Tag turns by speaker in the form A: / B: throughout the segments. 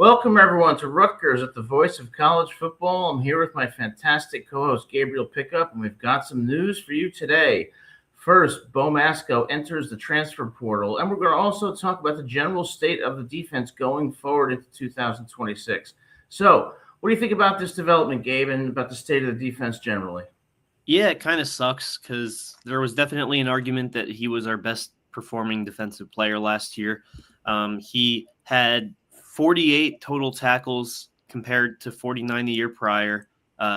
A: Welcome, everyone, to Rutgers at the Voice of College Football. I'm here with my fantastic co-host, Gabriel Pickup, and we've got some news for you today. First, Mascoe enters the transfer portal, and we're going to also talk about the general state of the defense going forward into 2026. So, what do you think about this development, Gabe, and about the state of the defense generally?
B: Yeah, it kind of sucks because there was definitely an argument that he was our best performing defensive player last year. He had 48 total tackles compared to 49 the year prior.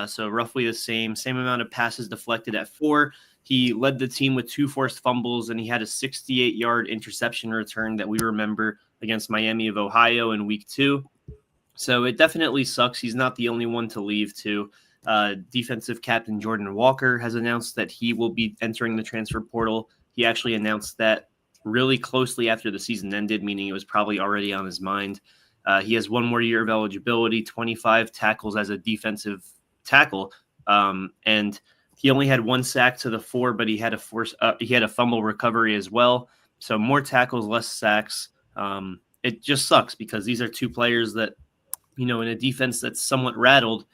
B: So roughly the same amount of passes deflected at 4. He led the team with 2 forced fumbles, and he had a 68-yard interception return that we remember against Miami of Ohio in week 2. So it definitely sucks. He's not the only one to leave too. Defensive captain Jordan Walker has announced that he will be entering the transfer portal. He actually announced that really closely after the season ended, meaning it was probably already on his mind. He has 1 more year of eligibility, 25 tackles as a defensive tackle, and he only had 1 sack to the 4, but he had a fumble recovery as well. So more tackles, less sacks. It just sucks because these are 2 players that, in a defense that's somewhat rattled,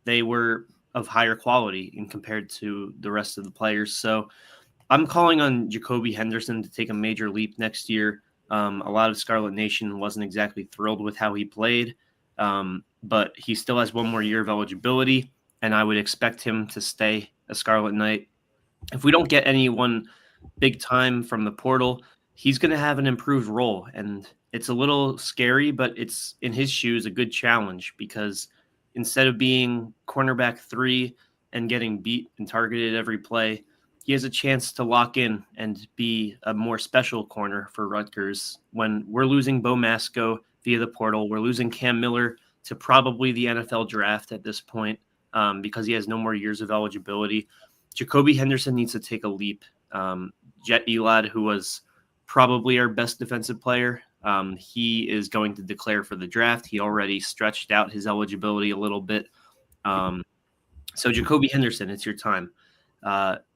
B: they were of higher quality in compared to the rest of the players. So I'm calling on Jacoby Henderson to take a major leap next year. A lot of Scarlet Nation wasn't exactly thrilled with how he played, but he still has 1 more year of eligibility, and I would expect him to stay a Scarlet Knight. If we don't get anyone big time from the portal, he's going to have an improved role, and it's a little scary, but it's, in his shoes, a good challenge because instead of being cornerback 3 and getting beat and targeted every play, he has a chance to lock in and be a more special corner for Rutgers. When we're losing Mascoe via the portal, we're losing Cam Miller to probably the NFL draft at this point because he has no more years of eligibility. Jacoby Henderson needs to take a leap. Jet Elad, who was probably our best defensive player, he is going to declare for the draft. He already stretched out his eligibility a little bit. So Jacoby Henderson, it's your time.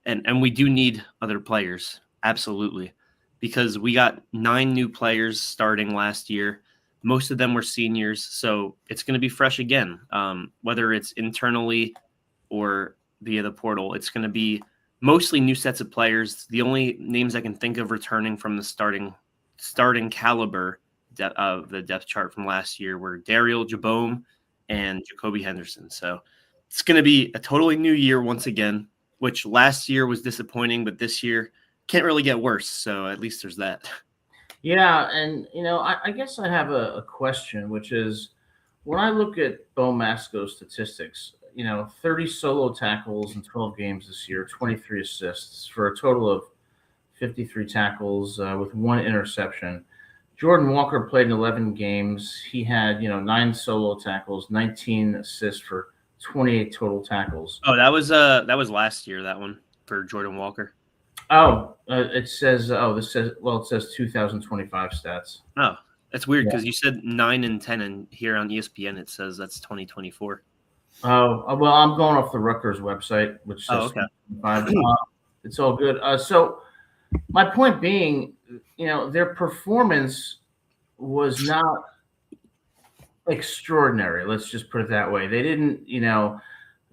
B: And we do need other players, absolutely, because we got 9 new players starting last year. Most of them were seniors, so it's going to be fresh again, whether it's internally or via the portal. It's going to be mostly new sets of players. The only names I can think of returning from the starting caliber of the depth chart from last year were Dariel Jabome and Jacoby Henderson. So it's going to be a totally new year once again, which last year was disappointing, but this year can't really get worse. So at least there's that.
A: Yeah, and I guess I have a question, which is when I look at Mascoe's statistics, 30 solo tackles in 12 games this year, 23 assists for a total of 53 tackles with 1 interception. Jordan Walker played in 11 games. He had, 9 solo tackles, 19 assists for 28 total tackles.
B: Oh, that was last year, that one for Jordan Walker.
A: Oh, it says 2025 stats.
B: Oh, that's weird because you said 9 and 10, and here on ESPN it says that's 2024.
A: Oh, well, I'm going off the Rutgers website, which says
B: okay.
A: 25. It's all good. So my point being, their performance was not extraordinary. Let's just put it that way. They didn't,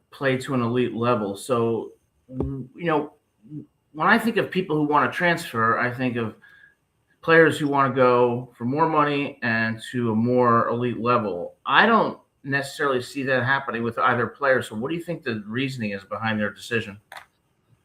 A: play to an elite level. So, when I think of people who want to transfer, I think of players who want to go for more money and to a more elite level. I don't necessarily see that happening with either player. So what do you think the reasoning is behind their decision?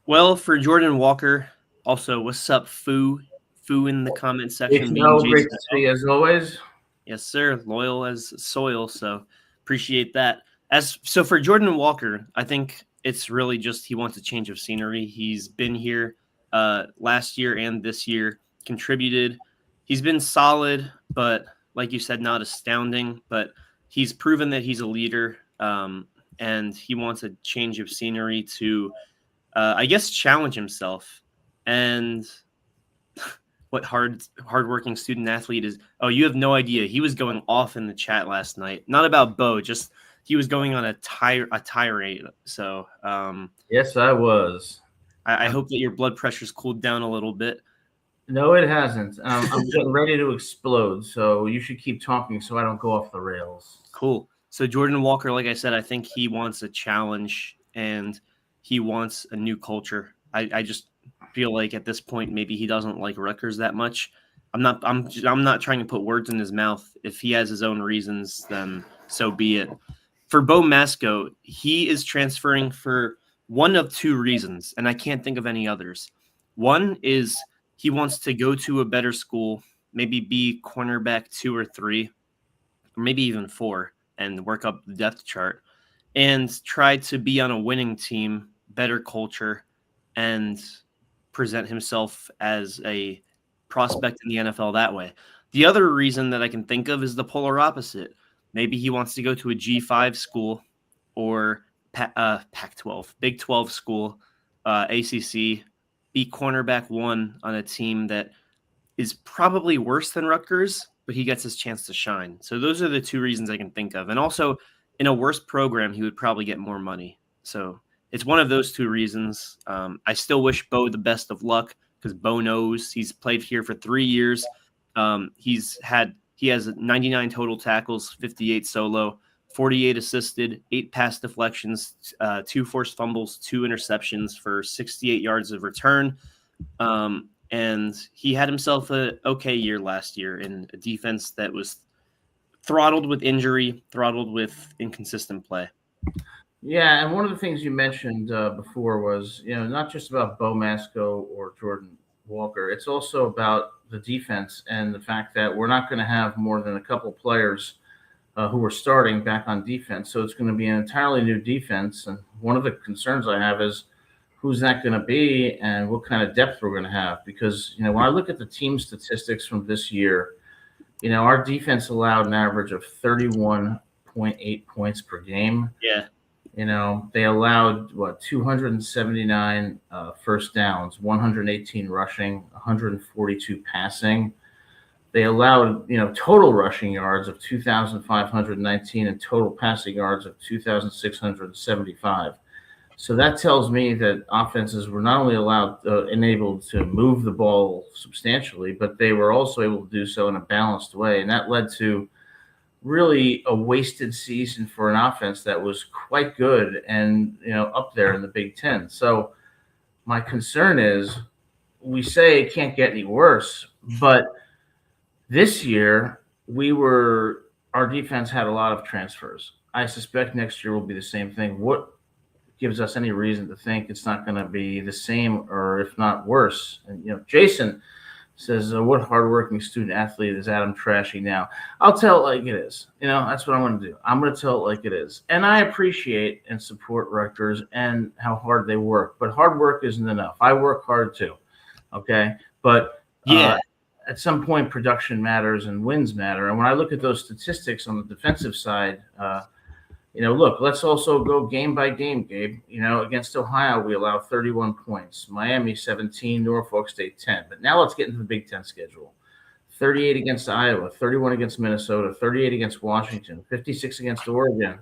B: Well, for Jordan Walker, also, what's up, Foo in the comment section.
A: Great to see you as always.
B: Yes, sir. Loyal as soil. So appreciate that. So for Jordan Walker, I think it's really just he wants a change of scenery. He's been here last year and this year, contributed. He's been solid, but like you said, not astounding. But he's proven that he's a leader, and he wants a change of scenery to, I guess, challenge himself. And what hardworking student athlete is. Oh, you have no idea. He was going off in the chat last night. Not about Bo, just he was going on a tirade. So
A: yes, I was.
B: I hope that your blood pressure's cooled down a little bit.
A: No, it hasn't. I'm getting ready to explode, so you should keep talking so I don't go off the rails.
B: Cool. So Jordan Walker, like I said, I think he wants a challenge and he wants a new culture. I just feel like at this point maybe he doesn't like Rutgers that much. I'm not trying to put words in his mouth. If he has his own reasons, then so be it. For Bo Mascoe, he is transferring for one of two reasons, and I can't think of any others. One is he wants to go to a better school, maybe be cornerback 2 or 3, or maybe even 4, and work up the depth chart and try to be on a winning team, better culture, and present himself as a prospect in the NFL that way. The other reason that I can think of is the polar opposite. Maybe he wants to go to a G5 school or Pac-12, Big 12 school, ACC, be cornerback 1 on a team that is probably worse than Rutgers, but he gets his chance to shine. So those are the 2 reasons I can think of. And also, in a worse program, he would probably get more money. So it's one of those 2 reasons. I still wish Bo the best of luck because Bo knows he's played here for 3 years. He has 99 total tackles, 58 solo, 48 assisted, 8 pass deflections, 2 forced fumbles, 2 interceptions for 68 yards of return. And he had himself an okay year last year in a defense that was throttled with injury, throttled with inconsistent play.
A: Yeah, and one of the things you mentioned before was, not just about Bo Mascoe or Jordan Walker. It's also about the defense and the fact that we're not going to have more than a couple players who are starting back on defense. So it's going to be an entirely new defense. And one of the concerns I have is who's that going to be and what kind of depth we're going to have. Because, when I look at the team statistics from this year, our defense allowed an average of 31.8 points per game.
B: Yeah.
A: They allowed 279 first downs, 118 rushing, 142 passing. They allowed, total rushing yards of 2,519 and total passing yards of 2,675. So that tells me that offenses were not only enabled to move the ball substantially, but they were also able to do so in a balanced way. And that led to really a wasted season for an offense that was quite good and, up there in the Big Ten. So my concern is we say it can't get any worse, but this year our defense had a lot of transfers. I suspect next year will be the same thing. What gives us any reason to think it's not going to be the same or if not worse? And, Jason says, what hardworking student athlete is Adam trashing now? I'll tell it like it is. That's what I'm going to do. I'm going to tell it like it is. And I appreciate and support Rutgers and how hard they work. But hard work isn't enough. I work hard too. Okay? But at some point, production matters and wins matter. And when I look at those statistics on the defensive side, look, let's also go game by game, Gabe. Against Ohio, we allow 31 points. Miami, 17. Norfolk State, 10. But now let's get into the Big Ten schedule. 38 against Iowa, 31 against Minnesota, 38 against Washington, 56 against Oregon,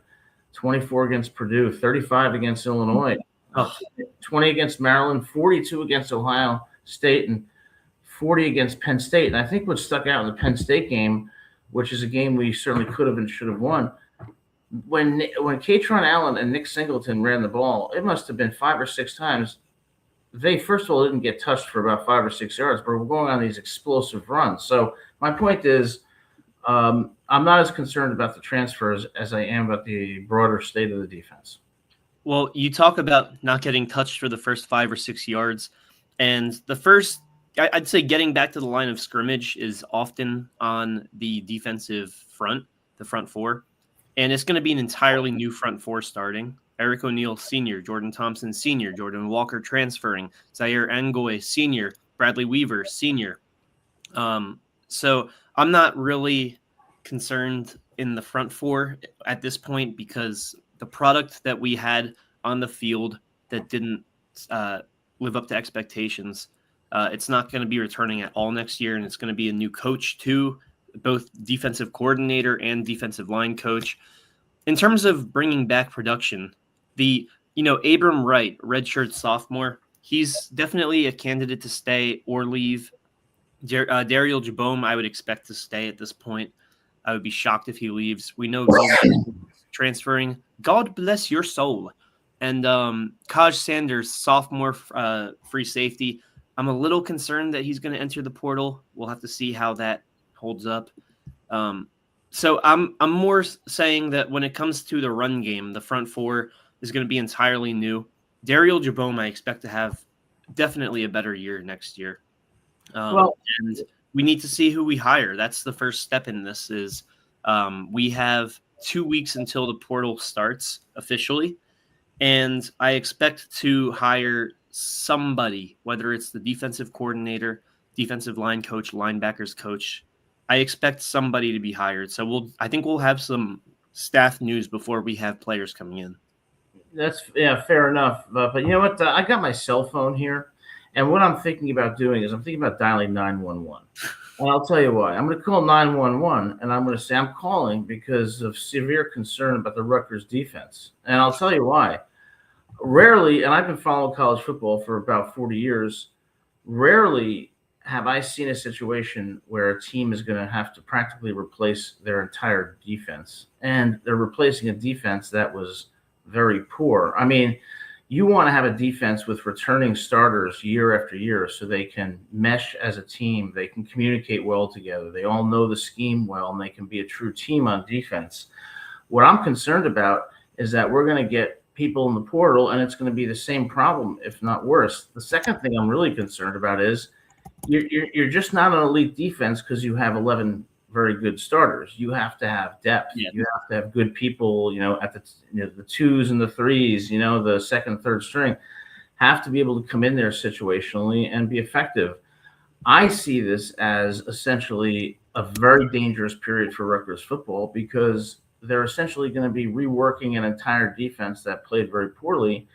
A: 24 against Purdue, 35 against Illinois, 20 against Maryland, 42 against Ohio State, and 40 against Penn State. And I think what stuck out in the Penn State game, which is a game we certainly could have and should have won, when Katron Allen and Nick Singleton ran the ball, it must have been 5 or 6 times. They, first of all, didn't get touched for about 5 or 6 yards, but we're going on these explosive runs. So my point is I'm not as concerned about the transfers as I am about the broader state of the defense.
B: Well, you talk about not getting touched for the first 5 or 6 yards. And I'd say getting back to the line of scrimmage is often on the defensive front, the front 4. And it's going to be an entirely new front 4 starting. Eric O'Neill, Sr., Jordan Thompson, Sr., Jordan Walker transferring, Zaire Ngoy, Sr., Bradley Weaver, Sr. So I'm not really concerned in the front 4 at this point because the product that we had on the field that didn't live up to expectations, it's not going to be returning at all next year, and it's going to be a new coach too, both defensive coordinator and defensive line coach. In terms of bringing back production, Abram Wright, redshirt sophomore, he's definitely a candidate to stay or leave. Daryl Jabome, I would expect to stay at this point. I would be shocked if he leaves. We know Gomez is transferring. God bless your soul. And Kaj Sanders, sophomore free safety. I'm a little concerned that he's going to enter the portal. We'll have to see how that holds up. So I'm more saying that when it comes to the run game, the front four is going to be entirely new. Daryl Jabome, I expect to have definitely a better year next year. And we need to see who we hire. That's the first step in this is we have 2 weeks until the portal starts officially. And I expect to hire somebody, whether it's the defensive coordinator, defensive line coach, linebackers coach. I expect somebody to be hired. So I think we'll have some staff news before we have players coming in.
A: That's fair enough. But you know what? I got my cell phone here, and what I'm thinking about doing is I'm thinking about dialing 911. And I'll tell you why. I'm going to call 911, and I'm going to say I'm calling because of severe concern about the Rutgers defense. And I'll tell you why. Rarely, and I've been following college football for about 40 years, rarely have I seen a situation where a team is going to have to practically replace their entire defense. And they're replacing a defense that was very poor. I mean, you want to have a defense with returning starters year after year so they can mesh as a team. They can communicate well together. They all know the scheme well, and they can be a true team on defense. What I'm concerned about is that we're going to get people in the portal, and it's going to be the same problem, if not worse. The second thing I'm really concerned about is you're just not an elite defense because you have 11 very good starters. You have to have depth. Yeah. You have to have good people, at the twos and the threes, the second, third string have to be able to come in there situationally and be effective. I see this as essentially a very dangerous period for Rutgers football because they're essentially going to be reworking an entire defense that played very poorly.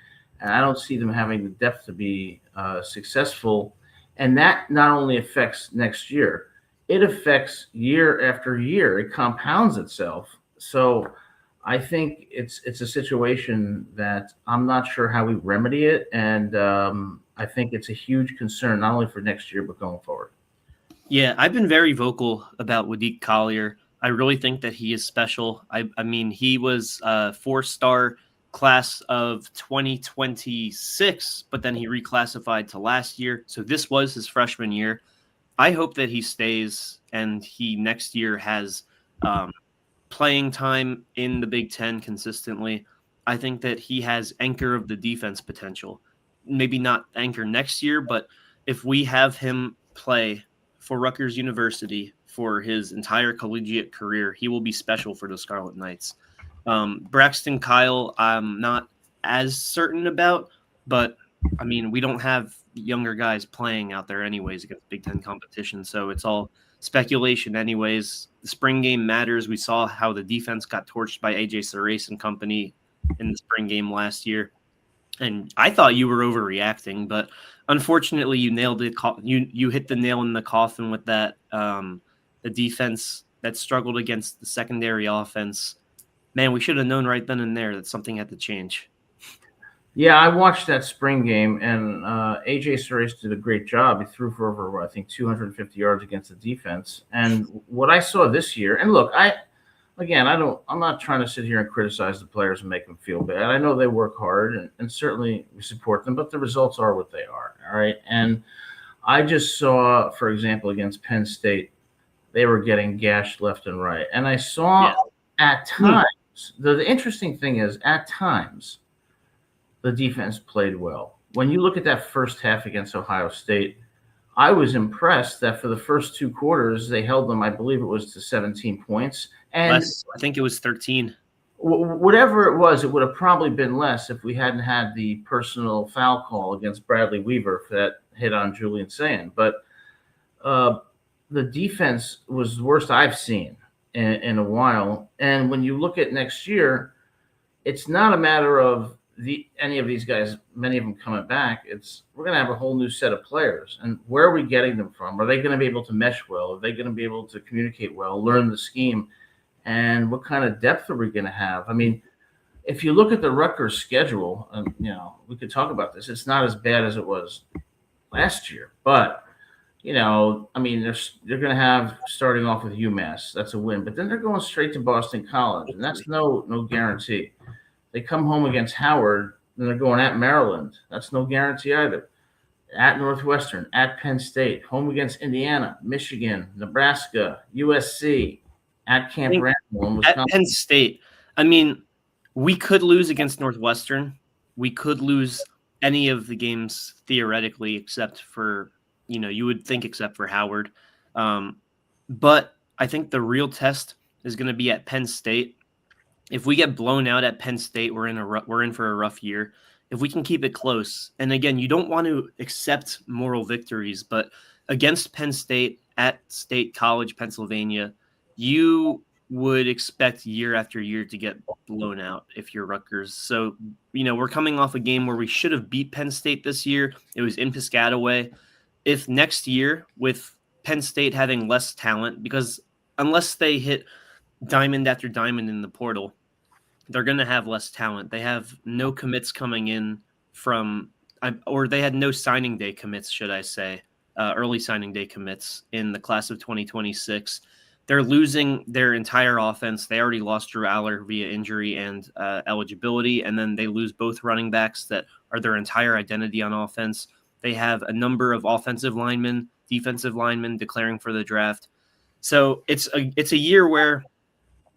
A: And I don't see them having the depth to be successful. And that not only affects next year, it affects year after year. It compounds itself. So I think it's a situation that I'm not sure how we remedy it. And I think it's a huge concern, not only for next year, but going forward.
B: Yeah, I've been very vocal about Wadiq Collier. I really think that he is special. I mean, he was a 4-star class of 2026, but then he reclassified to last year. So this was his freshman year. I hope that he stays and he next year has playing time in the Big Ten consistently. I think that he has anchor of the defense potential. Maybe not anchor next year, but if we have him play for Rutgers University for his entire collegiate career, he will be special for the Scarlet Knights. Braxton Kyle, I'm not as certain about, but I mean, we don't have younger guys playing out there anyways against Big Ten competition, so it's all speculation anyways. The spring game matters. We saw how the defense got torched by AJ Surace and company in the spring game last year, and I thought you were overreacting, but unfortunately you nailed it. You hit the nail in the coffin with that. The defense that struggled against the secondary offense. Man, we should have known right then and there that something had to change.
A: Yeah, I watched that spring game, and AJ Surace did a great job. He threw for over, I think, 250 yards against the defense. And what I saw this year, and look, I'm not trying to sit here and criticize the players and make them feel bad. I know they work hard, and certainly we support them, but the results are what they are, all right? And I just saw, for example, against Penn State, they were getting gashed left and right. And I saw at times, the interesting thing is, at times, the defense played well. When you look at that first half against Ohio State, I was impressed that for the first 2 quarters, they held them, I believe it was to 17 points. And
B: less, I think it was 13.
A: Whatever it was, it would have probably been less if we hadn't had the personal foul call against Bradley Weaver for that hit on Julian Sand. But the defense was the worst I've seen in a while. And when you look at next year, it's not a matter of any of these guys, many of them coming back. We're going to have a whole new set of players. And where are we getting them from? Are they going to be able to mesh well? Are they going to be able to communicate well, learn the scheme? And what kind of depth are we going to have? I mean, if you look at the Rutgers schedule, we could talk about this. It's not as bad as it was last year, but I mean, they're going to have starting off with UMass. That's a win, but then they're going straight to Boston College, and that's no guarantee. They come home against Howard, then they're going at Maryland. That's no guarantee either. At Northwestern, at Penn State, home against Indiana, Michigan, Nebraska, USC, at
B: I
A: Camp
B: think
A: Randall in
B: at Penn
A: Wisconsin.
B: State, I mean, we could lose against Northwestern. We could lose any of the games theoretically, except for, you would think except for Howard. But I think the real test is going to be at Penn State. If we get blown out at Penn State, we're in for a rough year. If we can keep it close, and again, you don't want to accept moral victories, but against Penn State at State College, Pennsylvania, you would expect year after year to get blown out if you're Rutgers. So, we're coming off a game where we should have beat Penn State this year. It was in Piscataway. If next year, with Penn State having less talent, because unless they hit diamond after diamond in the portal, they're going to have less talent. They have no commits coming in or they had no signing day commits, should I say, early signing day commits in the class of 2026. They're losing their entire offense. They already lost Drew Aller via injury and eligibility, and then they lose both running backs that are their entire identity on offense. They have a number of offensive linemen, defensive linemen declaring for the draft. So it's a year where,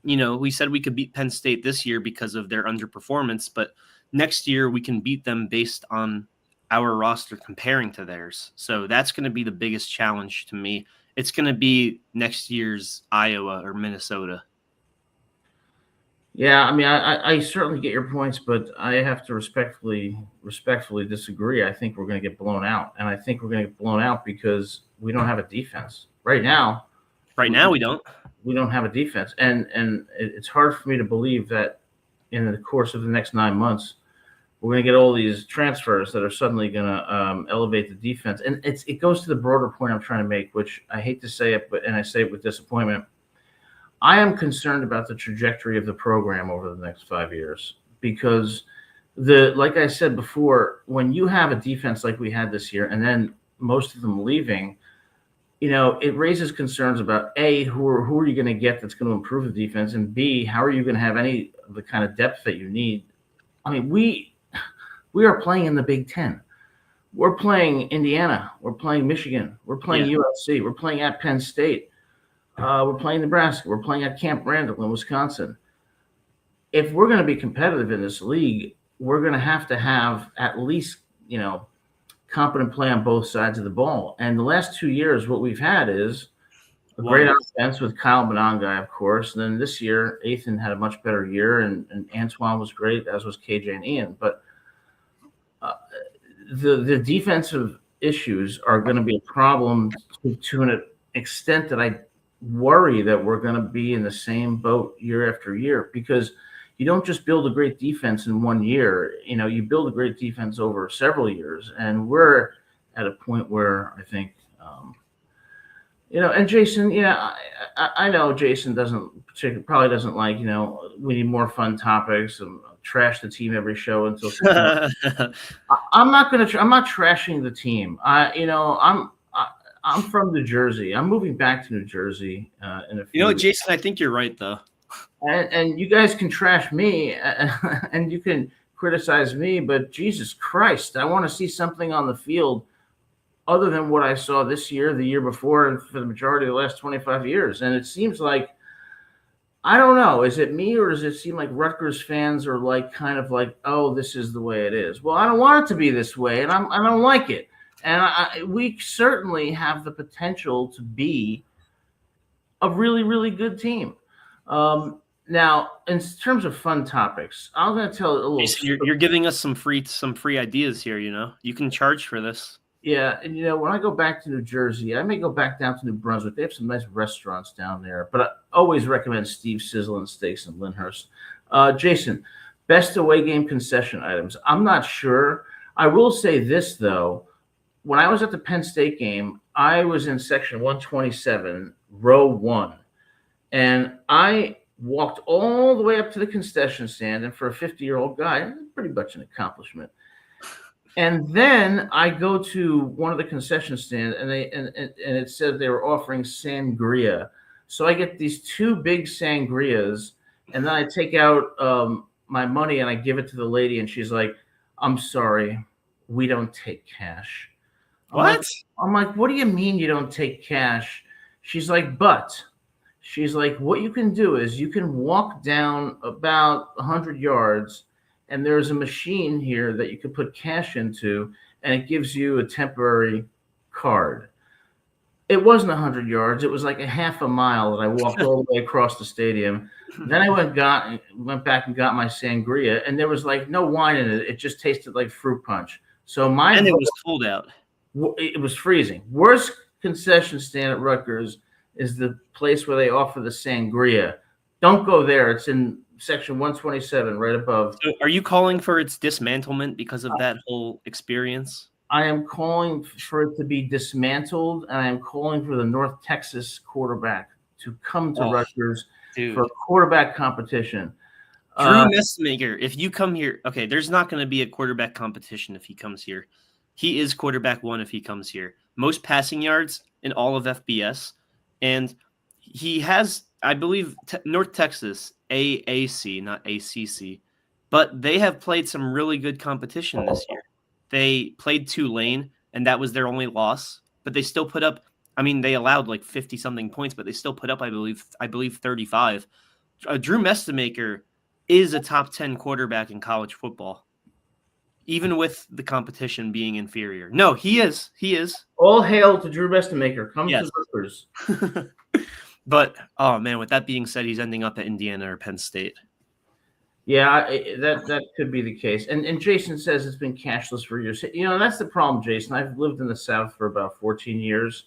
B: we said we could beat Penn State this year because of their underperformance, but next year we can beat them based on our roster comparing to theirs. So that's going to be the biggest challenge to me. It's going to be next year's Iowa or Minnesota.
A: Yeah, I mean, I certainly get your points, but I have to respectfully disagree. I think we're going to get blown out, and I think we're going to get blown out because we don't have a defense right now.
B: Right now, we don't.
A: We don't have a defense, and it's hard for me to believe that in the course of the next 9 months, we're going to get all these transfers that are suddenly going to elevate the defense. And it goes to the broader point I'm trying to make, which I hate to say it, and I say it with disappointment. I am concerned about the trajectory of the program over the next 5 years because like I said before, when you have a defense like we had this year, and then most of them leaving, it raises concerns about A, who are you going to get that's going to improve the defense, and B, how are you going to have any of the kind of depth that you need? I mean, we are playing in the Big Ten. We're playing Indiana. We're playing Michigan. We're playing USC. We're playing at Penn State. We're playing Nebraska. We're playing at Camp Randall in Wisconsin. If we're going to be competitive in this league, we're going to have at least, competent play on both sides of the ball. And the last 2 years, what we've had is a great offense with Kyle Benongai, of course. And then this year, Ethan had a much better year, and Antoine was great, as was KJ and Ian. But the defensive issues are going to be a problem to an extent that I worry that we're going to be in the same boat year after year, because you don't just build a great defense in 1 year. You build a great defense over several years, and we're at a point where I think, and Jason, I know Jason probably doesn't like, we need more fun topics and trash the team every show until I'm not trashing the team. I'm from New Jersey. I'm moving back to New Jersey in a few weeks.
B: Jason, I think you're right, though.
A: And you guys can trash me and you can criticize me, but Jesus Christ, I want to see something on the field other than what I saw this year, the year before, and for the majority of the last 25 years. And it seems like, I don't know, is it me, or does it seem like Rutgers fans are kind of like, oh, this is the way it is? Well, I don't want it to be this way, and I don't like it. And we certainly have the potential to be a really, really good team. Now, in terms of fun topics, I'm going to tell a little.
B: Jason, you're giving us some free ideas here. You can charge for this.
A: Yeah, and when I go back to New Jersey, I may go back down to New Brunswick. They have some nice restaurants down there, but I always recommend Steve Sizzle and Steaks in Lyndhurst. Jason, best away game concession items. I'm not sure. I will say this though: when I was at the Penn State game, I was in section 127, row 1, and I walked all the way up to the concession stand, and for a 50-year-old guy, pretty much an accomplishment. And then I go to one of the concession stands, and it said they were offering sangria. So I get these two big sangrias, and then I take out my money and I give it to the lady, and she's like, "I'm sorry, we don't take cash." I'm like,
B: What?
A: what do you mean you don't take cash? She's like, but she's like, what you can do is you can walk down about 100 yards, and there's a machine here that you can put cash into, and it gives you a temporary card. It wasn't 100 yards; it was like a half a mile that I walked all the way across the stadium. Then I went back and got my sangria, and there was like no wine in it. It just tasted like fruit punch. So my
B: And it
A: vote,
B: was cold out.
A: it was freezing. Worst concession stand at Rutgers is the place where they offer the sangria. Don't go there. It's in section 127, right above.
B: So are you calling for its dismantlement because of that whole experience?
A: I am calling for it to be dismantled, and I am calling for the North Texas quarterback to come to
B: Oh,
A: Rutgers
B: dude.
A: for a quarterback competition.
B: Drew Messmaker, if you come here, okay, there's not going to be a quarterback competition if he comes here. He is quarterback one if he comes here. Most passing yards in all of FBS. And he has, I believe, North Texas, AAC, not ACC, but they have played some really good competition this year. They played Tulane, and that was their only loss, but they still put up, I mean, they allowed like 50-something points, but they still put up, I believe 35. Drew Messmaker is a top 10 quarterback in college football, even with the competition being inferior. No, he is. He is.
A: All hail to Drew Messmaker. Come
B: Yes.
A: to Rutgers.
B: But, oh, man, with that being said, he's ending up at Indiana or Penn State.
A: Yeah, that could be the case. And Jason says it's been cashless for years. You know, that's the problem, Jason. I've lived in the South for about 14 years,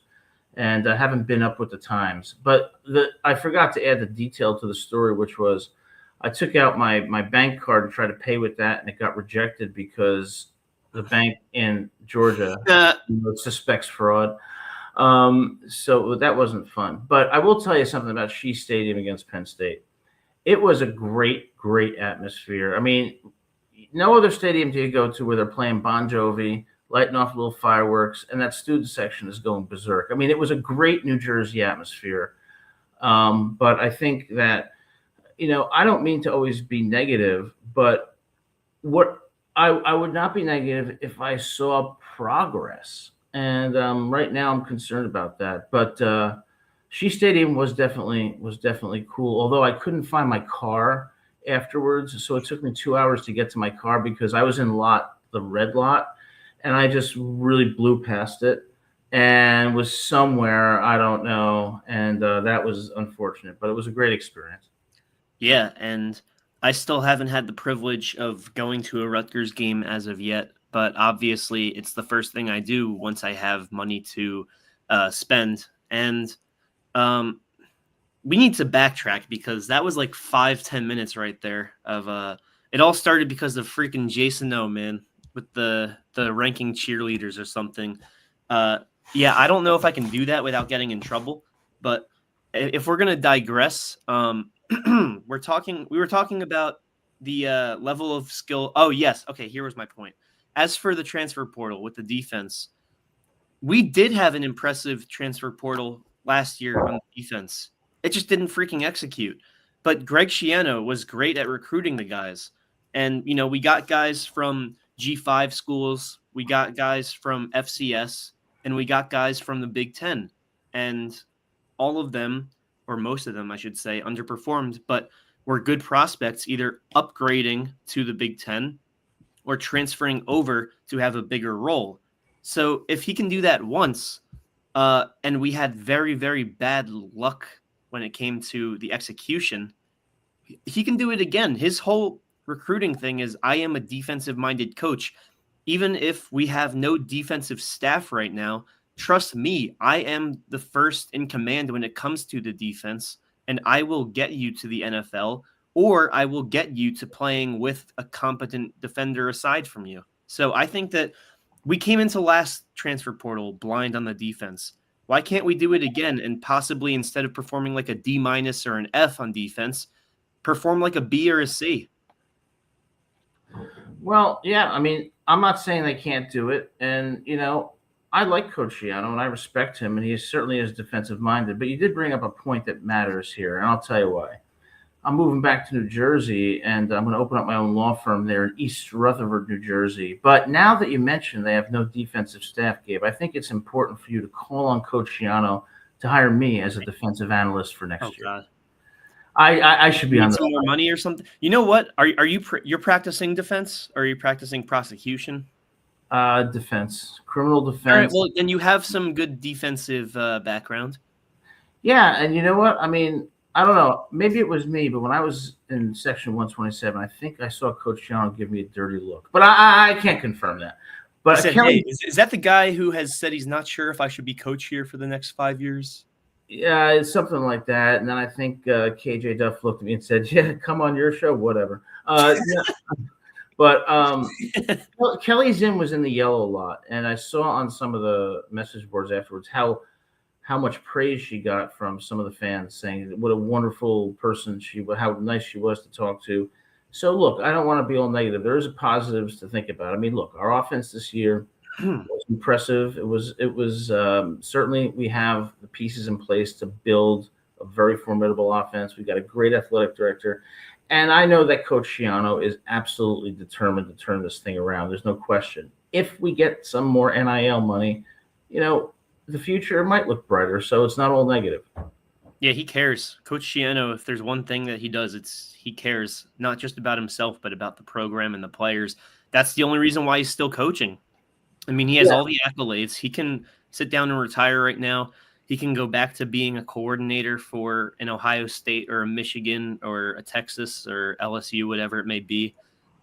A: and I haven't been up with the times. But I forgot to add the detail to the story, which was I took out my bank card to try to pay with that, and it got rejected because the bank in Georgia suspects fraud. So that wasn't fun. But I will tell you something about Shea Stadium against Penn State. It was a great, great atmosphere. I mean, no other stadium do you go to where they're playing Bon Jovi, lighting off little fireworks, and that student section is going berserk. I mean, it was a great New Jersey atmosphere. But I think that, you know, I don't mean to always be negative, but what I would not be negative if I saw progress. And right now I'm concerned about that. But Shea Stadium was definitely cool. Although I couldn't find my car afterwards, so it took me 2 hours to get to my car because I was in the red lot, and I just really blew past it and was somewhere I don't know, and that was unfortunate. But it was a great experience.
B: Yeah, and I still haven't had the privilege of going to a Rutgers game as of yet, but obviously it's the first thing I do once I have money to spend. And we need to backtrack because that was like 5-10 minutes right there of it all started because of freaking Jason O, man, with the ranking cheerleaders or something. Yeah, I don't know if I can do that without getting in trouble, but if we're gonna digress, we were talking about the level of skill. Oh yes, okay, here was my point. As for the transfer portal with the defense, we did have an impressive transfer portal last year on the defense. It just didn't freaking execute. But Greg Schiano was great at recruiting the guys. And, you know, we got guys from G5 schools, we got guys from FCS, and we got guys from the Big Ten. And all of them, or most of them, I should say, underperformed, but were good prospects, either upgrading to the Big Ten or transferring over to have a bigger role. So if he can do that once, and we had very, very bad luck when it came to the execution, he can do it again. His whole recruiting thing is, I am a defensive-minded coach. Even if we have no defensive staff right now, trust me, I am the first in command when it comes to the defense, and I will get you to the NFL, or I will get you to playing with a competent defender aside from you. So I think that we came into last transfer portal blind on the defense. Why can't we do it again and possibly, instead of performing like a D- or an F on defense, perform like a B or a C?
A: Well, yeah, I mean, I'm not saying they can't do it. And, I like Coach Shiano and I respect him, and he certainly is defensive minded. But you did bring up a point that matters here, and I'll tell you why. I'm moving back to New Jersey, and I'm going to open up my own law firm there in East Rutherford, New Jersey. But now that you mentioned they have no defensive staff, Gabe, I think it's important for you to call on Coach Shiano to hire me as a defensive analyst for next year.
B: God.
A: I should be on
B: some more money or something. You know what? Are you you're practicing defense, or are you practicing prosecution?
A: Defense, criminal defense.
B: All right, well, then you have some good defensive background.
A: Yeah, and you know what? I mean, I don't know. Maybe it was me, but when I was in Section 127, I think I saw Coach Shiano give me a dirty look. But I can't confirm that. But
B: said, hey, is that the guy who has said he's not sure if I should be coach here for the next 5 years?
A: Yeah, it's something like that. And then I think KJ Duff looked at me and said, "Yeah, come on your show, whatever." Yeah. But Kelly Zinn was in the yellow a lot, and I saw on some of the message boards afterwards how much praise she got from some of the fans, saying what a wonderful person how nice she was to talk to. So look, I don't want to be all negative. There is positives to think about. I mean, look, our offense this year was impressive. It was certainly we have the pieces in place to build a very formidable offense. We got a great athletic director. And I know that Coach Shiano is absolutely determined to turn this thing around. There's no question. If we get some more NIL money, the future might look brighter. So it's not all negative.
B: Yeah, he cares. Coach Shiano, if there's one thing that he does, he cares not just about himself, but about the program and the players. That's the only reason why he's still coaching. I mean, he has all the accolades. He can sit down and retire right now. He can go back to being a coordinator for an Ohio State or a Michigan or a Texas or LSU, whatever it may be.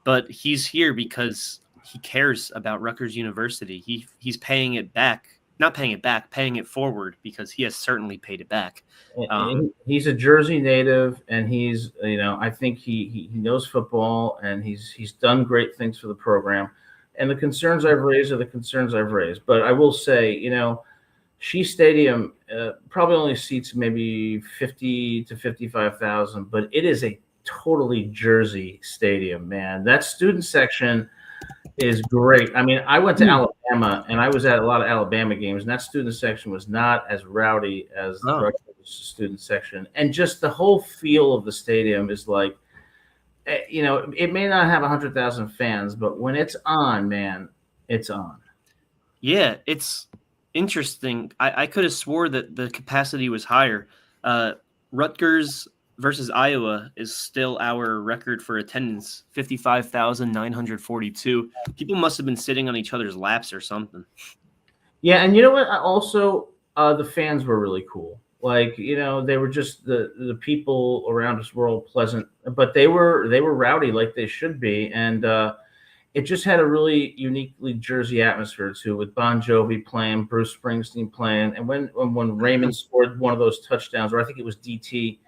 B: But he's here because he cares about Rutgers University. He's paying it back. Not paying it back, paying it forward, because he has certainly paid it back.
A: He's a Jersey native, and he's, I think he knows football, and he's done great things for the program. And the concerns I've raised are the concerns I've raised. But I will say, Shea Stadium probably only seats maybe 50 to 55,000, but it is a totally Jersey stadium, man. That student section is great. I mean, I went to Alabama, and I was at a lot of Alabama games, and that student section was not as rowdy as the Rutgers student section. And just the whole feel of the stadium is like, it may not have 100,000 fans, but when it's on, man, it's on.
B: Yeah, it's interesting. I could have swore that the capacity was higher. Rutgers versus Iowa is still our record for attendance, 55,942. People must have been sitting on each other's laps or something.
A: Yeah, and you know what? Also, the fans were really cool. Like, they were just the people around us were all pleasant, but they were rowdy like they should be. And it just had a really uniquely Jersey atmosphere too, with Bon Jovi playing, Bruce Springsteen playing, and when Raymond scored one of those touchdowns, or I think it was DT,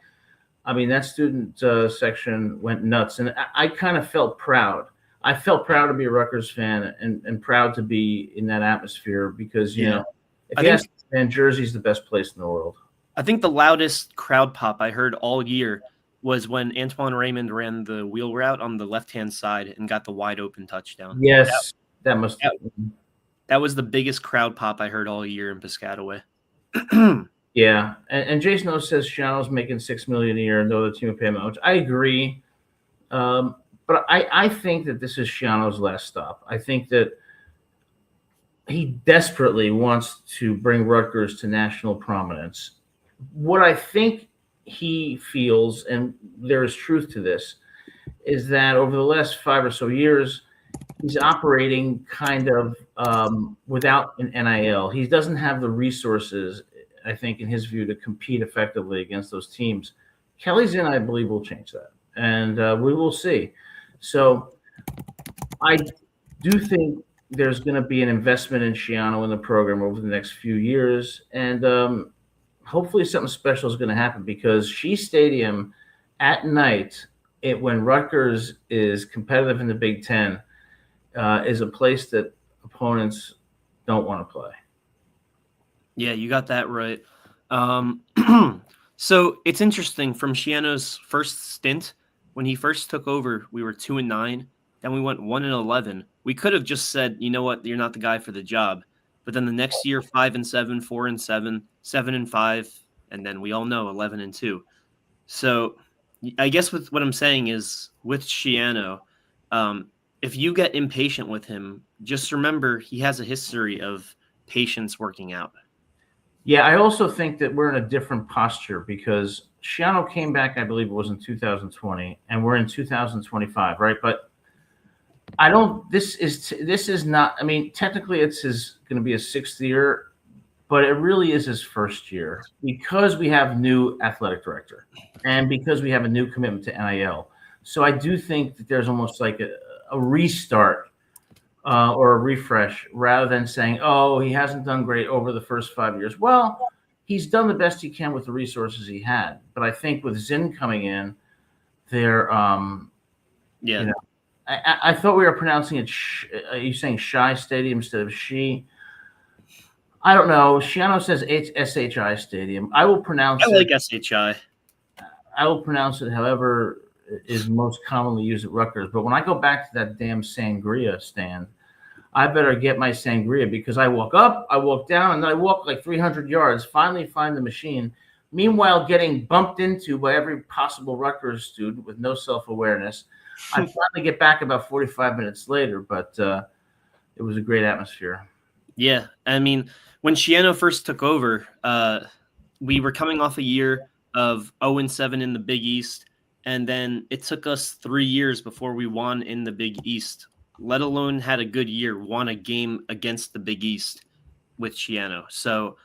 A: I mean, that student section went nuts, and I kind of felt proud. I felt proud to be a Rutgers fan and proud to be in that atmosphere because, if you ask me, Jersey's the best place in the world.
B: I think the loudest crowd pop I heard all year was when Antoine Raymond ran the wheel route on the left-hand side and got the wide-open touchdown.
A: Yes, that
B: was the biggest crowd pop I heard all year in Piscataway.
A: Yeah, and Jason O says Shiano's making $6 million a year, and the other team will pay him much. I agree, but I think that this is Shiano's last stop. I think that he desperately wants to bring Rutgers to national prominence. What I think he feels, and there is truth to this, is that over the last 5 or so years, he's operating kind of without an NIL. He doesn't have the resources, I think, in his view, to compete effectively against those teams. Kelly Zinn, I believe, will change that, and we will see. So I do think there's going to be an investment in Shiano in the program over the next few years, and hopefully something special is going to happen because Shea Stadium at night, when Rutgers is competitive in the Big Ten, is a place that opponents don't want to play.
B: Yeah, you got that right. So it's interesting. From Shiano's first stint, when he first took over, we were 2-9. Then we went 1-11. we could have just said, you know what, you're not the guy for the job. But then the next year, 5-7, 4-7, 7-5, and then we all know 11-2. So I guess what I'm saying is with Schiano, if you get impatient with him, just remember he has a history of patience working out.
A: Yeah, I also think that we're in a different posture because Schiano came back, I believe it was in 2020, and we're in 2025, right? But I don't. This is not. I mean, technically, it's going to be his 6th year, but it really is his 1st year because we have new athletic director and because we have a new commitment to NIL. So I do think that there's almost like a restart or a refresh rather than saying, "Oh, he hasn't done great over the first 5 years." Well, he's done the best he can with the resources he had, but I think with Zinn coming in, there,
B: Yeah.
A: you know, I thought we were pronouncing it. Are you saying Shy Stadium instead of She? I don't know. Schiano says SHI Stadium. I will pronounce
B: I like SHI.
A: I will pronounce it however is most commonly used at Rutgers. But when I go back to that damn sangria stand, I better get my sangria because I walk up, I walk down, and then I walk like 300 yards, finally find the machine. Meanwhile, getting bumped into by every possible Rutgers student with no self-awareness. I finally get back about 45 minutes later, but it was a great atmosphere.
B: Yeah, I mean, when Schiano first took over, we were coming off a year of 0-7 in the Big East, and then it took us 3 years before we won in the Big East, let alone had a good year, won a game against the Big East with Schiano. So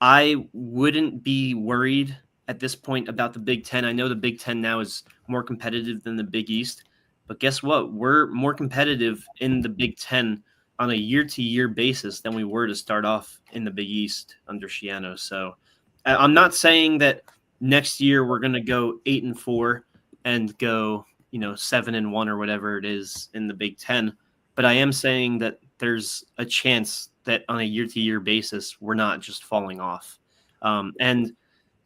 B: I wouldn't be worried at this point about the Big Ten. I know the Big Ten now is more competitive than the Big East, but guess what? We're more competitive in the Big Ten on a year-to-year basis than we were to start off in the Big East under Schiano. So I'm not saying that next year we're going to go 8-4 and go, 7-1 or whatever it is in the Big Ten, but I am saying that there's a chance that on a year-to-year basis we're not just falling off. And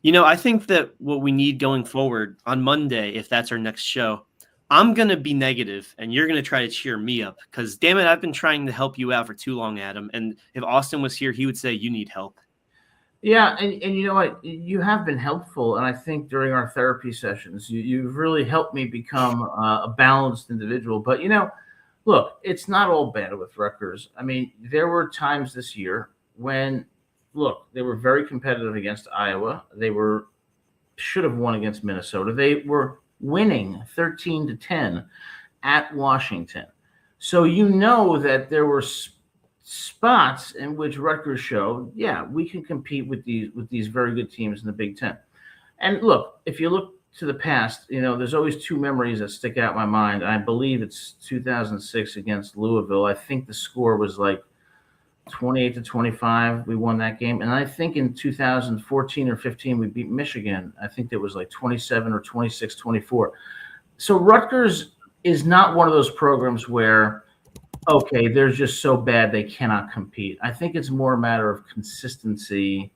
B: I think that what we need going forward on Monday, if that's our next show, I'm going to be negative and you're going to try to cheer me up because, damn it, I've been trying to help you out for too long, Adam. And if Austin was here, he would say you need help.
A: Yeah, and you know what? You have been helpful, and I think during our therapy sessions, you've really helped me become a balanced individual. But, look, it's not all bad with Rutgers. I mean, there were times this year when, look, they were very competitive against Iowa. They should have won against Minnesota. They were winning 13-10 at Washington. So that there were spots in which Rutgers showed, yeah, we can compete with these very good teams in the Big Ten. And look, if you look to the past, there's always 2 memories that stick out in my mind. I believe it's 2006 against Louisville. I think the score was like 28-25. We won that game. And I think in 2014 or 15, we beat Michigan. I think it was like 27 or 26-24. So Rutgers is not one of those programs where, okay, they're just so bad they cannot compete. I think it's more a matter of consistency,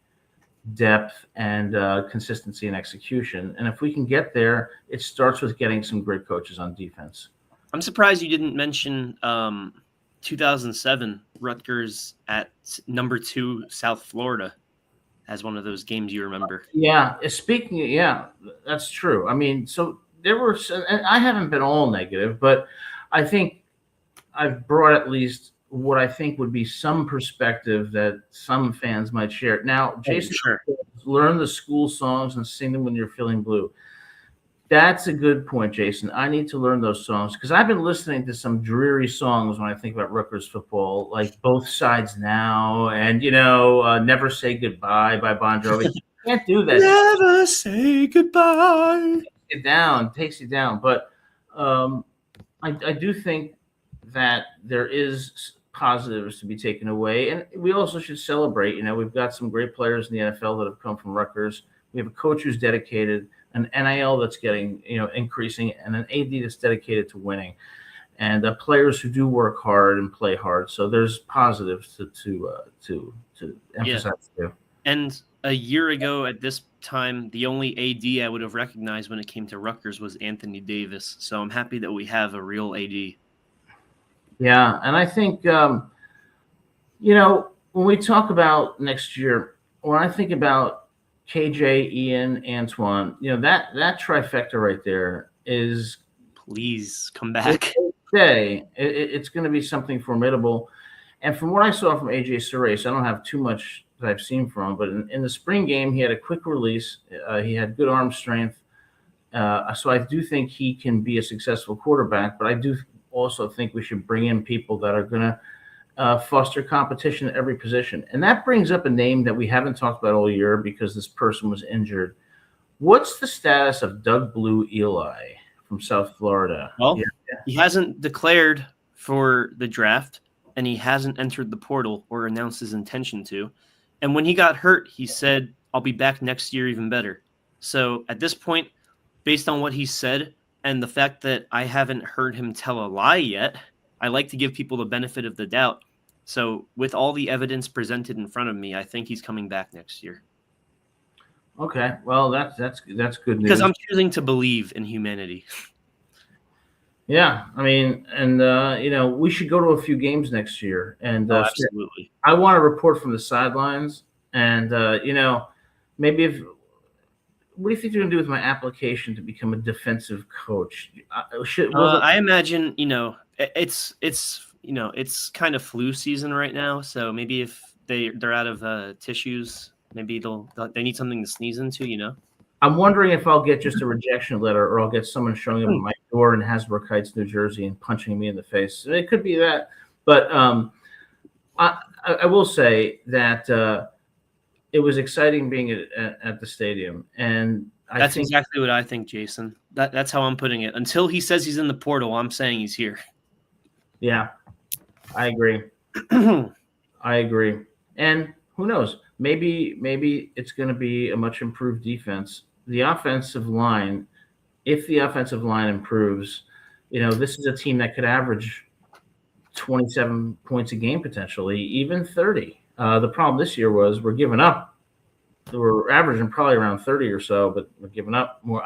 A: depth, and consistency and execution. And if we can get there, it starts with getting some great coaches on defense.
B: I'm surprised you didn't mention 2007 Rutgers at number 2 South Florida as one of those games you remember.
A: Yeah, that's true. I mean, so there were, and I haven't been all negative, but I think I've brought at least what I think would be some perspective that some fans might share. Now, Jason,
B: sure.
A: Learn the school songs and sing them when you're feeling blue. That's a good point, Jason. I need to learn those songs because I've been listening to some dreary songs when I think about Rutgers football, like Both Sides Now and, Never Say Goodbye by Bon Jovi. You can't do that.
B: Never say goodbye.
A: Takes you down. But I do think that there is positives to be taken away. And we also should celebrate. We've got some great players in the NFL that have come from Rutgers. We have a coach who's dedicated, an NIL that's getting, increasing, and an AD that's dedicated to winning, and players who do work hard and play hard. So there's positives to emphasize too.
B: And a year ago at this time, the only AD I would have recognized when it came to Rutgers was Anthony Davis. So I'm happy that we have a real AD.
A: Yeah, and I think when we talk about next year, when I think about KJ, Ian, Antoine, that trifecta right there is
B: Please come
A: if
B: back.
A: they stay, it's going to be something formidable. And from what I saw from AJ Surace, I don't have too much that I've seen from him, but in the spring game, he had a quick release. He had good arm strength. So I do think he can be a successful quarterback, but I do also think we should bring in people that are going to foster competition at every position. And that brings up a name that we haven't talked about all year because this person was injured. What's the status of Doug Blue Eli from South Florida?
B: Well,
A: Yeah.
B: he hasn't declared for the draft, and he hasn't entered the portal or announced his intention to. And when he got hurt, he said, I'll be back next year even better. So at this point, based on what he said and the fact that I haven't heard him tell a lie yet, I like to give people the benefit of the doubt. So with all the evidence presented in front of me, I think he's coming back next year.
A: Okay, well that's good news.
B: Because I'm choosing to believe in humanity.
A: Yeah, I mean, and we should go to a few games next year, and
B: Absolutely.
A: I want to report from the sidelines, and maybe if. What do you think you're going to do with my application to become a defensive coach?
B: I imagine it's kind of flu season right now, so maybe if they're out of tissues, maybe they need something to sneeze into.
A: I'm wondering if I'll get just a rejection letter, or I'll get someone showing up at my door in Hasbrook Heights, New Jersey, and punching me in the face. It could be that, but I will say that it was exciting being at the stadium, and
B: that's exactly what I think, Jason. That's how I'm putting it. Until he says he's in the portal, I'm saying he's here.
A: Yeah, I agree. I agree. And who knows? Maybe it's going to be a much improved defense. The offensive line, if the offensive line improves, this is a team that could average 27 points a game potentially, even 30. The problem this year was we're giving up. We're averaging probably around 30 or so, but we're giving up more.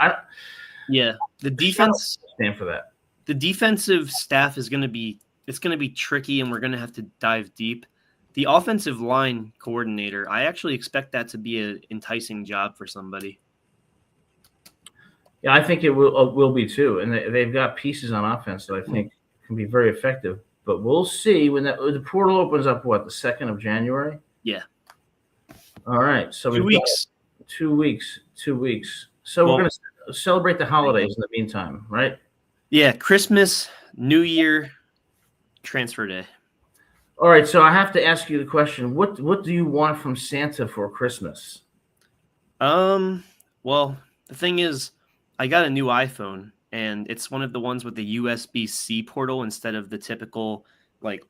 B: Yeah, the defense
A: stand for that.
B: The defensive staff is going to be tricky, and we're going to have to dive deep. The offensive line coordinator, I actually expect that to be an enticing job for somebody.
A: Yeah, I think it will be too, and they've got pieces on offense that I think can be very effective. But we'll see when the portal opens up. What, the 2nd of January?
B: Yeah.
A: All right. So
B: 2 weeks.
A: 2 weeks. 2 weeks. So we're going to celebrate the holidays in the meantime, right?
B: Yeah, Christmas, New Year, transfer day.
A: All right. So I have to ask you the question: What do you want from Santa for Christmas?
B: Well, the thing is, I got a new iPhone, and it's one of the ones with the USB-C portal instead of the typical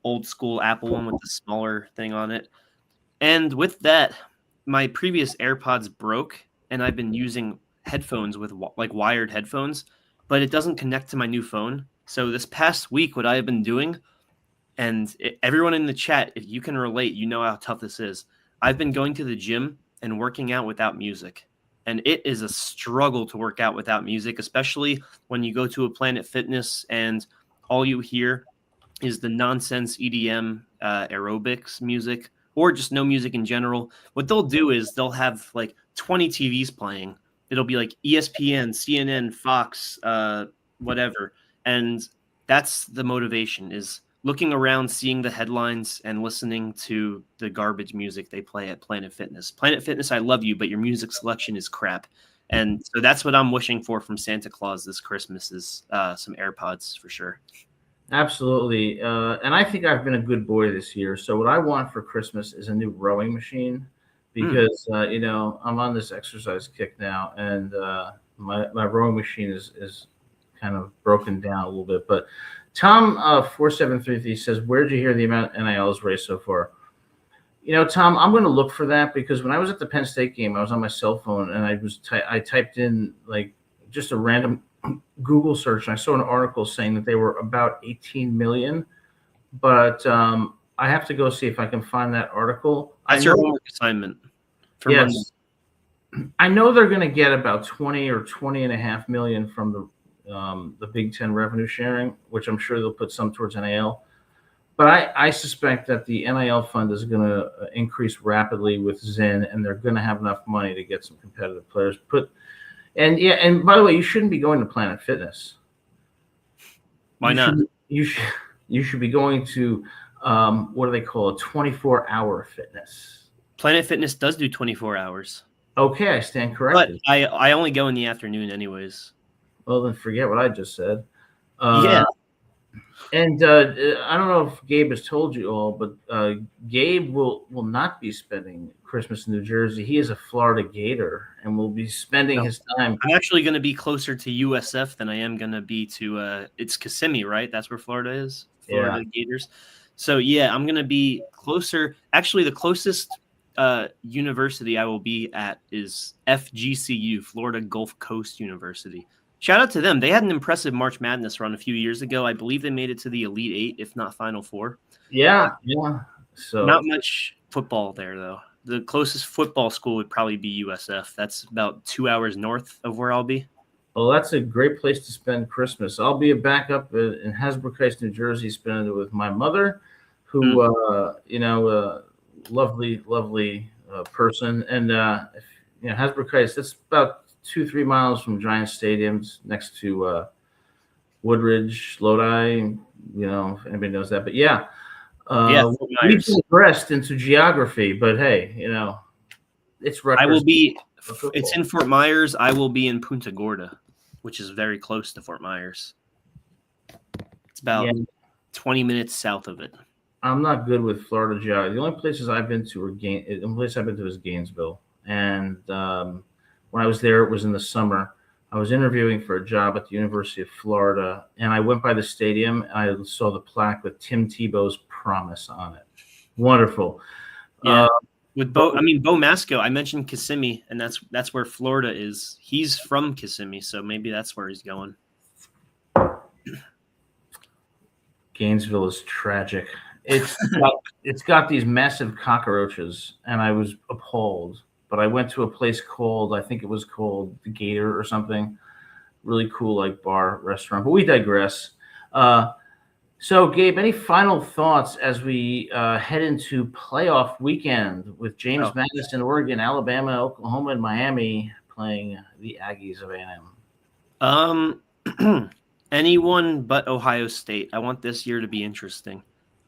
B: old school Apple one with the smaller thing on it. And with that, my previous AirPods broke, and I've been using headphones with wired headphones, but it doesn't connect to my new phone. So this past week, what I have been doing, and everyone in the chat, if you can relate, you know how tough this is. I've been going to the gym and working out without music. And it is a struggle to work out without music, especially when you go to a Planet Fitness and all you hear is the nonsense EDM aerobics music, or just no music in general. What they'll do is they'll have 20 TVs playing. It'll be like ESPN, CNN, Fox, whatever. And that's the motivation, is looking around, seeing the headlines, and listening to the garbage music they play at Planet Fitness. Planet Fitness, I love you, but your music selection is crap. And so that's what I'm wishing for from Santa Claus this Christmas is some AirPods for sure.
A: Absolutely. And I think I've been a good boy this year. So what I want for Christmas is a new rowing machine because, I'm on this exercise kick now, and my rowing machine is kind of broken down a little bit. But Tom 4733 says, "Where'd you hear the amount NIL is raised so far?" Tom, I'm going to look for that because when I was at the Penn State game, I was on my cell phone and I typed in just a random Google search, and I saw an article saying that they were about 18 million. But I have to go see if I can find that article.
B: That's your homework assignment for Monday.
A: I know they're going to get about 20 or 20 and a half million from the Big Ten revenue sharing, which I'm sure they'll put some towards NIL. But I suspect that the NIL fund is going to increase rapidly with Zen, and they're going to have enough money to get some competitive players. And by the way, you shouldn't be going to Planet Fitness.
B: Why not?
A: You should be going to what do they call it? 24-hour fitness.
B: Planet Fitness does do 24 hours.
A: Okay, I stand corrected.
B: But I only go in the afternoon anyways.
A: Well, then forget what I just said.
B: Yeah.
A: And I don't know if Gabe has told you all, but Gabe will not be spending Christmas in New Jersey. He is a Florida Gator and will be spending his time.
B: I'm actually going to be closer to USF than I am going to be to it's Kissimmee, right? That's where Florida is. Florida Gators. So, yeah, I'm going to be closer. Actually, the closest university I will be at is FGCU, Florida Gulf Coast University. Shout out to them. They had an impressive March Madness run a few years ago. I believe they made it to the Elite Eight, if not Final Four.
A: Yeah. So
B: not much football there, though. The closest football school would probably be USF. That's about 2 hours north of where I'll be.
A: Well, that's a great place to spend Christmas. I'll be back up in Hasbrook Heights, New Jersey, spending it with my mother, who, lovely person. And, Hasbrook Heights, that's about 2-3 miles from Giant Stadiums next to Woodridge, Lodi, if anybody knows that. But we've progressed into geography, but hey, it's Rutgers.
B: I will be, it's in Fort Myers. I will be in Punta Gorda, which is very close to Fort Myers. It's about 20 minutes south of it.
A: I'm not good with Florida geography. The only places I've been to is Gainesville. And when I was there, it was in the summer. I was interviewing for a job at the University of Florida, and I went by the stadium, and I saw the plaque with Tim Tebow's promise on it. Wonderful.
B: Yeah. With Bo Mascoe, I mentioned Kissimmee, and that's where Florida is. He's from Kissimmee, so maybe that's where he's going.
A: Gainesville is tragic. It's got these massive cockroaches, and I was appalled. But I went to a place I think it was called the Gator or something. Really cool, bar, restaurant. But we digress. So, Gabe, any final thoughts as we head into playoff weekend with James Madison, Oregon, Alabama, Oklahoma, and Miami playing the Aggies of A&M?
B: Anyone but Ohio State. I want this year to be interesting.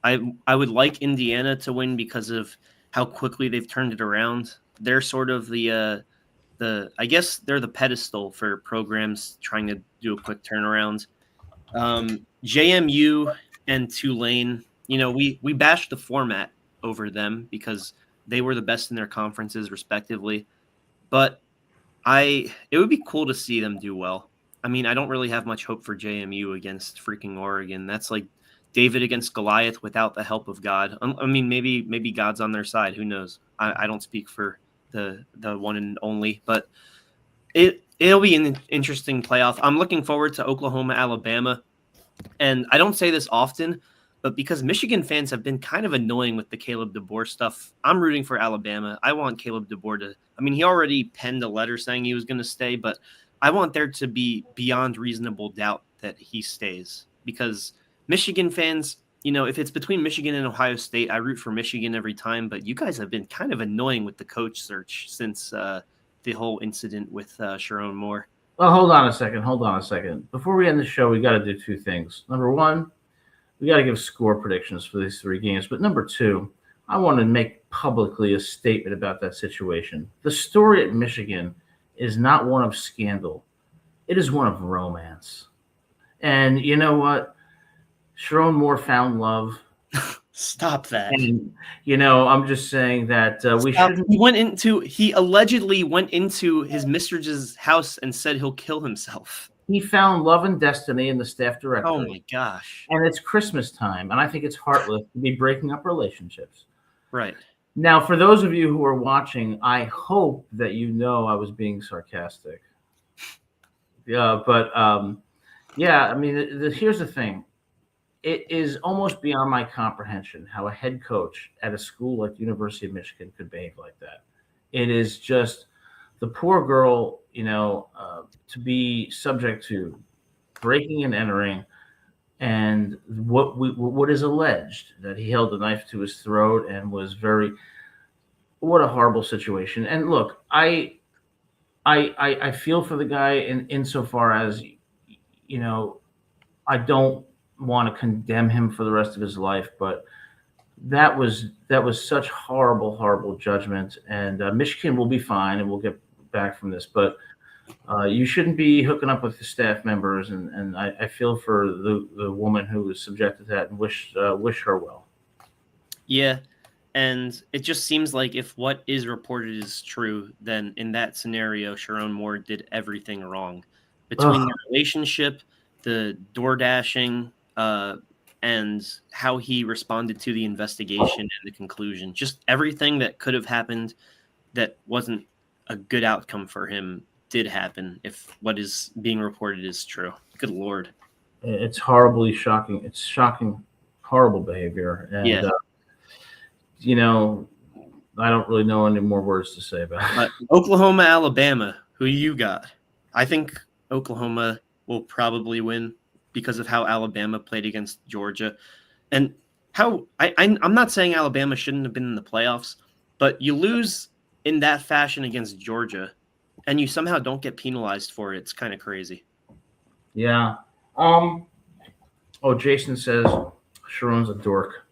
B: I would like Indiana to win because of how quickly they've turned it around. They're sort of I guess they're the pedestal for programs trying to do a quick turnaround. JMU and Tulane, we bashed the format over them because they were the best in their conferences respectively. But it would be cool to see them do well. I mean, I don't really have much hope for JMU against freaking Oregon. That's like David against Goliath without the help of God. I mean, maybe God's on their side. Who knows? I don't speak for the one and only, but it'll be an interesting playoff. I'm looking forward to Oklahoma, Alabama. And I don't say this often, but because Michigan fans have been kind of annoying with the Caleb DeBoer stuff, I'm rooting for Alabama. I want Caleb DeBoer he already penned a letter saying he was going to stay, but I want there to be beyond reasonable doubt that he stays, because Michigan fans, if it's between Michigan and Ohio State, I root for Michigan every time, but you guys have been kind of annoying with the coach search since the whole incident with Sharon Moore.
A: Well, hold on a second. Before we end the show, we got to do two things. Number one, we got to give score predictions for these 3 games. But number two, I want to make publicly a statement about that situation. The story at Michigan is not one of scandal. It is one of romance. And you know what? Sharon Moore found love.
B: Stop that.
A: And, I'm just saying that we shouldn't.
B: He allegedly went into his mistress's house and said he'll kill himself.
A: He found love and destiny in the staff director.
B: Oh my gosh.
A: And it's Christmas time, and I think it's heartless to be breaking up relationships.
B: Right.
A: Now, for those of you who are watching, I hope that I was being sarcastic. Here's the thing. It is almost beyond my comprehension how a head coach at a school like the University of Michigan could behave like that. It is just the poor girl, to be subject to breaking and entering and what is alleged that he held a knife to his throat and was very what a horrible situation. And look, I feel for the guy in insofar as I don't want to condemn him for the rest of his life, but that was such horrible judgment. And Michigan will be fine, and we'll get back from this. But you shouldn't be hooking up with the staff members, and I feel for the woman who was subjected to that, and wish her well.
B: Yeah, and it just seems like if what is reported is true, then in that scenario, Sharon Moore did everything wrong. Between the relationship, the door dashing, and how he responded to the investigation and the conclusion, just everything that could have happened that wasn't a good outcome for him did happen if what is being reported is true. Good Lord.
A: It's horribly shocking. It's shocking, horrible behavior. And,
B: yeah.
A: I don't really know any more words to say about it.
B: Oklahoma, Alabama, who you got? I think Oklahoma will probably win because of how Alabama played against Georgia. And how I'm not saying Alabama shouldn't have been in the playoffs, but you lose in that fashion against Georgia and you somehow don't get penalized for it. It's kind of crazy.
A: Yeah. Jason says Sharon's a dork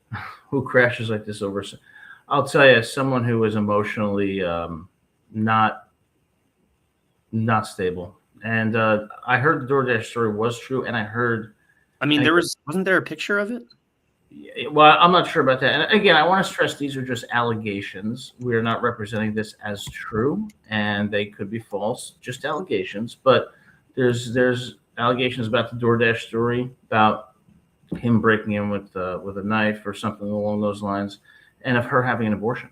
A: who crashes like this over. I'll tell you, as someone who is emotionally not stable, and I heard the DoorDash story was true, and I heard.
B: I mean, wasn't there a picture of it?
A: Well, I'm not sure about that. And again, I want to stress these are just allegations. We are not representing this as true, and they could be false, just allegations. But there's allegations about the DoorDash story about him breaking in with a knife or something along those lines, and of her having an abortion.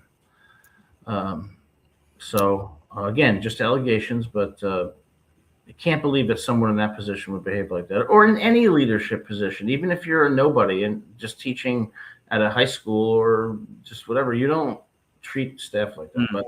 A: Again, just allegations, but I can't believe that someone in that position would behave like that, or in any leadership position, even if you're a nobody and just teaching at a high school or just whatever. You don't treat staff like that.
B: Mm-hmm.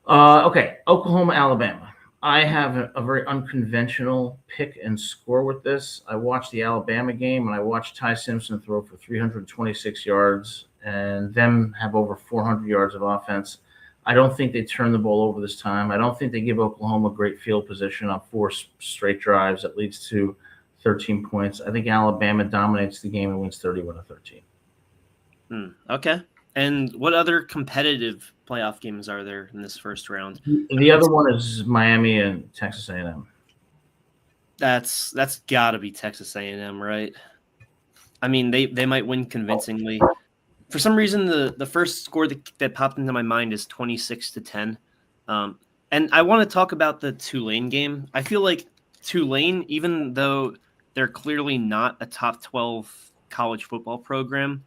A: But okay, Oklahoma, Alabama. I have a very unconventional pick and score with this. I watched the Alabama game, and I watched Ty Simpson throw for 326 yards and them have over 400 yards of offense. I don't think they turn the ball over this time. I don't think they give Oklahoma great field position on 4 straight drives that leads to 13 points. I think Alabama dominates the game and wins 31-13.
B: Okay. And what other competitive playoff games are there in this first round?
A: The other one is Miami and Texas A&M.
B: That's got to be Texas A&M, right? I mean, they might win convincingly. For some reason, the first score that popped into my mind is 26-10. And I want to talk about the Tulane game. I feel like Tulane, even though they're clearly not a top 12 college football program,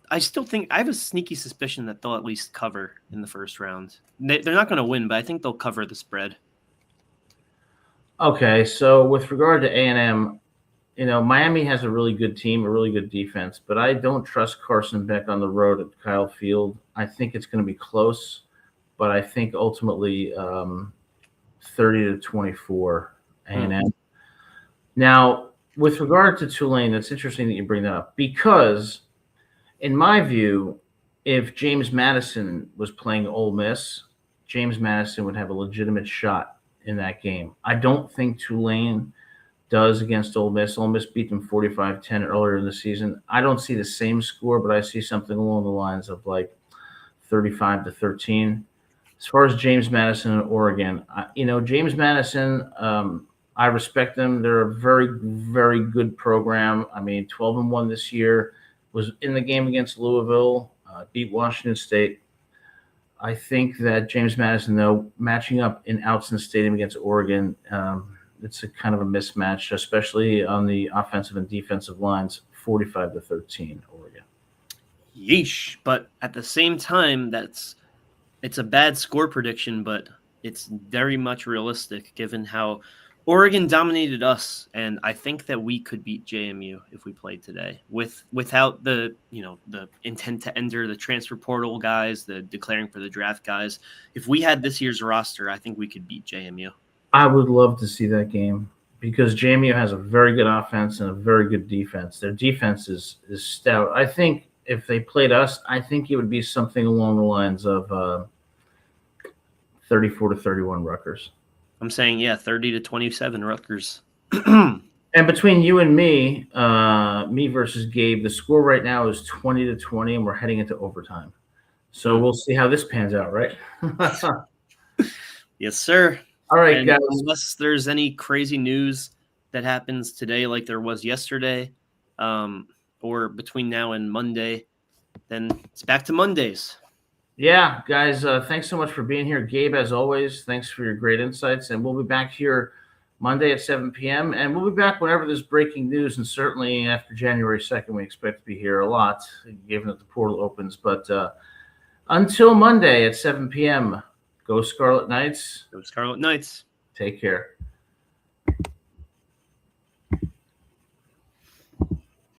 B: I still think I have a sneaky suspicion that they'll at least cover in the first round. They're not going to win, but I think they'll cover the spread.
A: Okay, so with regard to A&M, Miami has a really good team, a really good defense, but I don't trust Carson Beck on the road at Kyle Field. I think it's going to be close, but I think ultimately 30-24 A&M. Now, with regard to Tulane, it's interesting that you bring that up because, in my view, if James Madison was playing Ole Miss, James Madison would have a legitimate shot in that game. I don't think Tulane does against Ole Miss. Ole Miss beat them 45-10 earlier in the season. I don't see the same score, but I see something along the lines of like 35-13. As far as James Madison and Oregon, James Madison, I respect them. They're a very, very good program. I mean, 12-1 this year, was in the game against Louisville, beat Washington State. I think that James Madison, though, matching up in Outson Stadium against Oregon, it's a kind of a mismatch, especially on the offensive and defensive lines, 45-13 Oregon.
B: Yeesh. But at the same time, it's a bad score prediction, but it's very much realistic given how Oregon dominated us, and I think that we could beat JMU if we played today without the intent to enter the transfer portal guys, the declaring for the draft guys. If we had this year's roster, I think we could beat JMU.
A: I would love to see that game. because JMU has a very good offense and a very good defense. Their defense is stout. I think if they played us, I think it would be something along the lines of 34-31 Rutgers.
B: I'm saying, yeah, 30-27 Rutgers.
A: And between you and me, me versus Gabe, the score right now is 20-20, and we're heading into overtime. So we'll see how this pans out, right?
B: Yes, sir.
A: All right,
B: and
A: guys.
B: Unless there's any crazy news that happens today like there was yesterday, or between now and Monday, then it's back to Mondays.
A: Yeah, guys, thanks so much for being here. Gabe, as always, thanks for your great insights. And we'll be back here Monday at 7 p.m. And we'll be back whenever there's breaking news. And certainly after January 2nd, we expect to be here a lot, given that the portal opens. But until Monday at 7 p.m., go Scarlet Knights.
B: Go Scarlet Knights.
A: Take care.